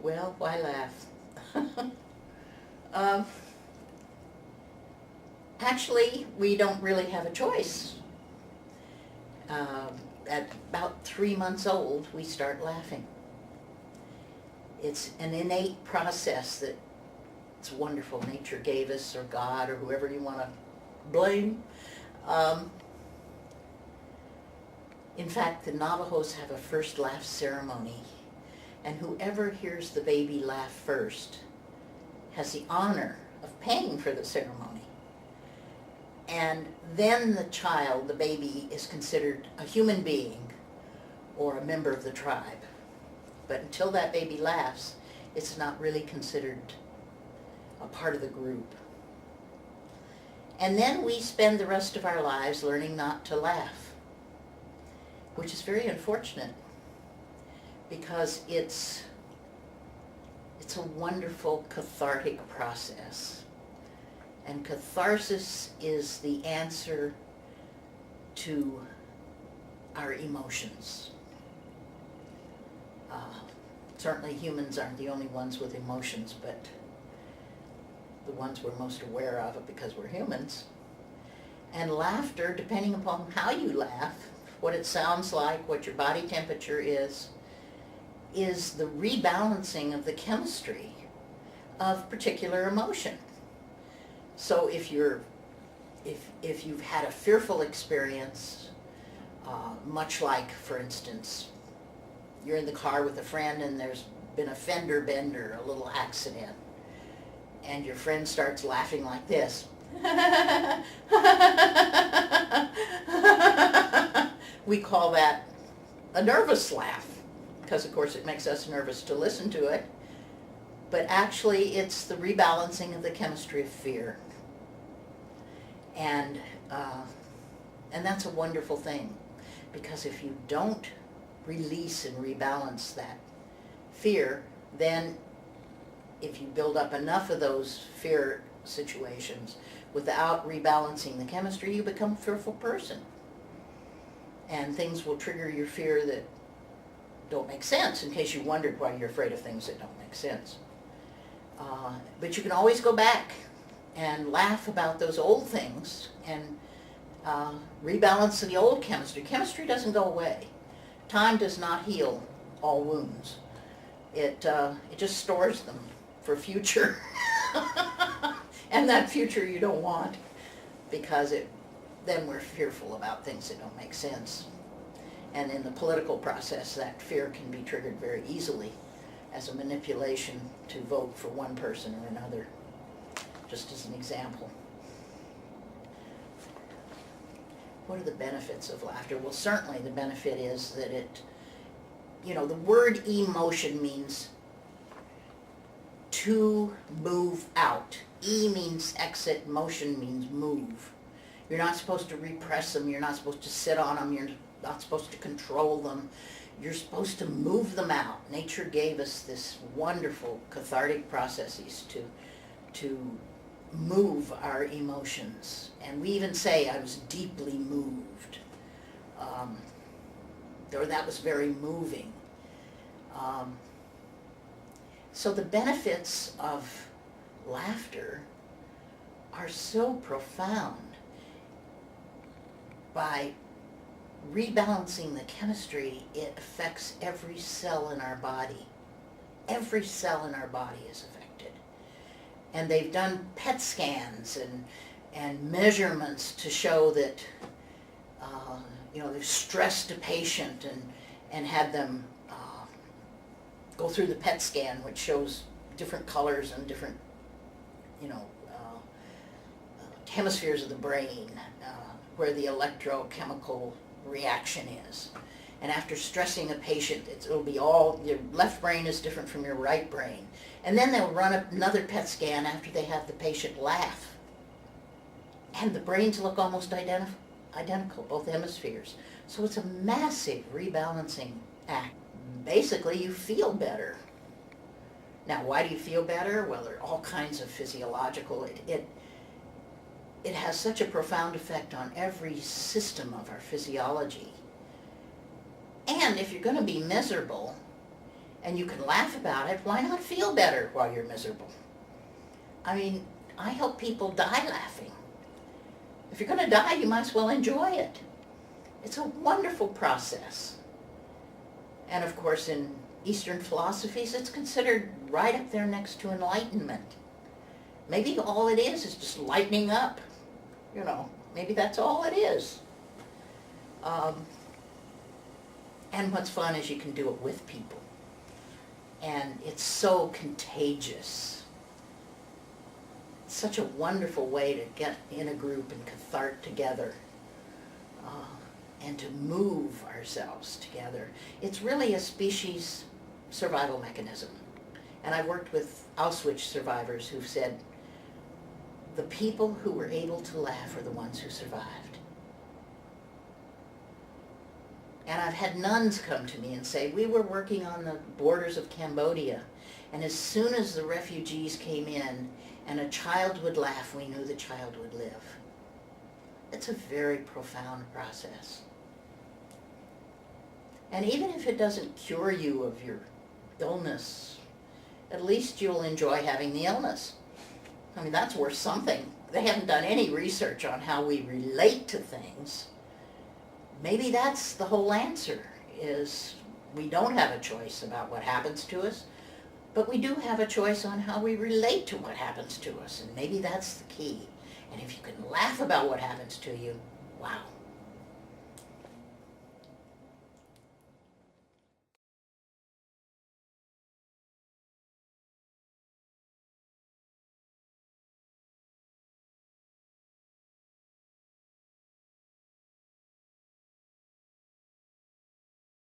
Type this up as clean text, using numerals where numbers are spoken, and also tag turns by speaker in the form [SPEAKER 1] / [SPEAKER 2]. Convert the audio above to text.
[SPEAKER 1] Well, why laugh? Actually, we don't really have a choice. At about 3 months old, we start laughing. It's an innate process that it's wonderful. Nature gave us, or God, or whoever you want to blame. In fact, the Navajos have a first laugh ceremony, and whoever hears the baby laugh first has the honor of paying for the ceremony. And then the child, the baby, is considered a human being or a member of the tribe. But until that baby laughs, it's not really considered a part of the group. And then we spend the rest of our lives learning not to laugh, which is very unfortunate because it's a wonderful cathartic process. And catharsis is the answer to our emotions. Certainly humans aren't the only ones with emotions, but the ones we're most aware of it because we're humans. And laughter, depending upon how you laugh, what it sounds like, what your body temperature is the rebalancing of the chemistry of particular emotion. So if you've had a fearful experience, much like, for instance, you're in the car with a friend and there's been a fender bender, a little accident, and your friend starts laughing like this. We call that a nervous laugh, because of course it makes us nervous to listen to it, but actually it's the rebalancing of the chemistry of fear. And that's a wonderful thing, because if you don't release and rebalance that fear, then if you build up enough of those fear situations without rebalancing the chemistry, you become a fearful person. And things will trigger your fear that don't make sense, in case you wondered why you're afraid of things that don't make sense. But you can always go back and laugh about those old things and rebalance the old chemistry. Chemistry doesn't go away. Time does not heal all wounds. It just stores them for future. And that future you don't want, because then we're fearful about things that don't make sense. And in the political process, that fear can be triggered very easily as a manipulation to vote for one person or another, just as an example. What are the benefits of laughter? Well, certainly the benefit is that the word emotion means to move out. E means exit, motion means move. You're not supposed to repress them, you're not supposed to sit on them, you're not supposed to control them. You're supposed to move them out. Nature gave us this wonderful cathartic processes to move our emotions. And we even say, I was deeply moved. Or that was very moving. So the benefits of laughter are so profound. By rebalancing the chemistry, it affects every cell in our body. Every cell in our body is affected. And they've done PET scans and measurements to show that, they've stressed a patient and had them go through the PET scan, which shows different colors and different, hemispheres of the brain, where the electrochemical reaction is. And after stressing a patient, it'll be all, your left brain is different from your right brain. And then they'll run another PET scan after they have the patient laugh. And the brains look almost identical, both hemispheres. So it's a massive rebalancing act. Basically, you feel better. Now, why do you feel better? Well, there are all kinds of physiological, it has such a profound effect on every system of our physiology. And if you're going to be miserable and you can laugh about it, why not feel better while you're miserable? I mean, I help people die laughing. If you're going to die, you might as well enjoy it. It's a wonderful process. And of course, in Eastern philosophies, it's considered right up there next to enlightenment. Maybe all it is just lightening up. You know, maybe that's all it is. And what's fun is you can do it with people. And it's so contagious. It's such a wonderful way to get in a group and cathartic together. And to move ourselves together. It's really a species survival mechanism. And I've worked with Auschwitz survivors who've said, the people who were able to laugh are the ones who survived. And I've had nuns come to me and say, we were working on the borders of Cambodia, and as soon as the refugees came in and a child would laugh, we knew the child would live. It's a very profound process. And even if it doesn't cure you of your illness, at least you'll enjoy having the illness. I mean, that's worth something. They haven't done any research on how we relate to things. Maybe that's the whole answer, is we don't have a choice about what happens to us, but we do have a choice on how we relate to what happens to us, and maybe that's the key. And if you can laugh about what happens to you, wow.